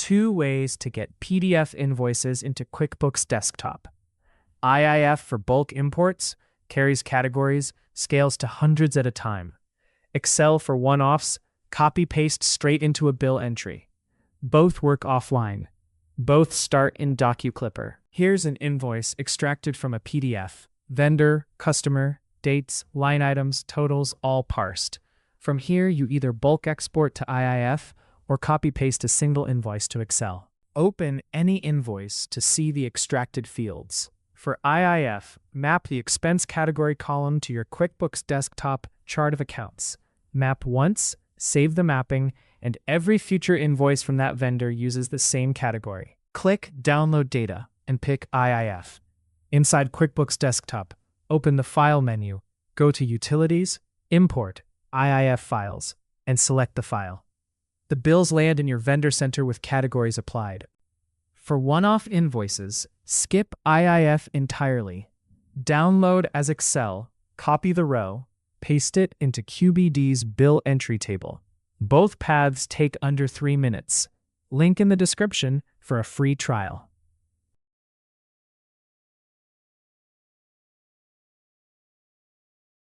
2 ways to get PDF invoices into QuickBooks Desktop. IIF for bulk imports, carries categories, scales to hundreds at a time. Excel for one-offs, copy-paste straight into a bill entry. Both work offline. Both start in DocuClipper. Here's an invoice extracted from a PDF. Vendor, customer, dates, line items, totals, all parsed. From here, you either bulk export to IIF or copy-paste a single invoice to Excel. Open any invoice to see the extracted fields. For IIF, map the expense category column to your QuickBooks Desktop chart of accounts. Map once, save the mapping, and every future invoice from that vendor uses the same category. Click Download Data and pick IIF. Inside QuickBooks Desktop, open the File menu, go to Utilities, Import, IIF Files, and select the file. The bills land in your vendor center with categories applied. For one-off invoices, skip IIF entirely. Download as Excel, copy the row, paste it into QBD's bill entry table. Both paths take under 3 minutes. Link in the description for a free trial.